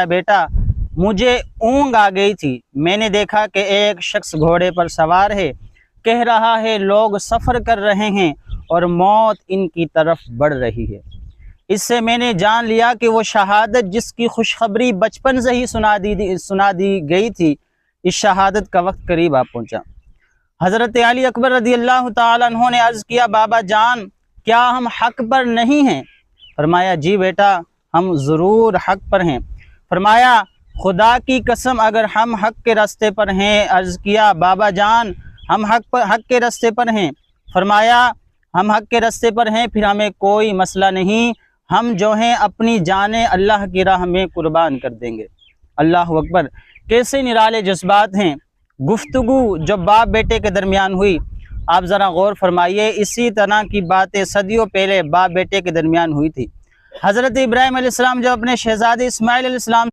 بیٹا مجھے اونگ آ گئی تھی، میں نے دیکھا کہ ایک شخص گھوڑے پر سوار ہے، کہہ رہا ہے لوگ سفر کر رہے ہیں اور موت ان کی طرف بڑھ رہی ہے۔ اس سے میں نے جان لیا کہ وہ شہادت جس کی خوشخبری بچپن سے ہی سنا دی گئی تھی، اس شہادت کا وقت قریب آ پہنچا۔ حضرت علی اکبر رضی اللہ تعالیٰ عنہ نے عرض کیا، بابا جان کیا ہم حق پر نہیں ہیں؟ فرمایا جی بیٹا ہم ضرور حق پر ہیں۔ فرمایا خدا کی قسم اگر ہم حق کے راستے پر ہیں؟ عرض کیا بابا جان ہم حق کے راستے پر ہیں۔ فرمایا ہم حق کے راستے پر ہیں، پھر ہمیں کوئی مسئلہ نہیں، ہم جو ہیں اپنی جانیں اللہ کی راہ میں قربان کر دیں گے۔ اللہ اکبر، کیسے نرالے جذبات ہیں۔ گفتگو جو باپ بیٹے کے درمیان ہوئی، آپ ذرا غور فرمائیے، اسی طرح کی باتیں صدیوں پہلے باپ بیٹے کے درمیان ہوئی تھی۔ حضرت ابراہیم علیہ السلام جو اپنے شہزادے اسماعیل علیہ السلام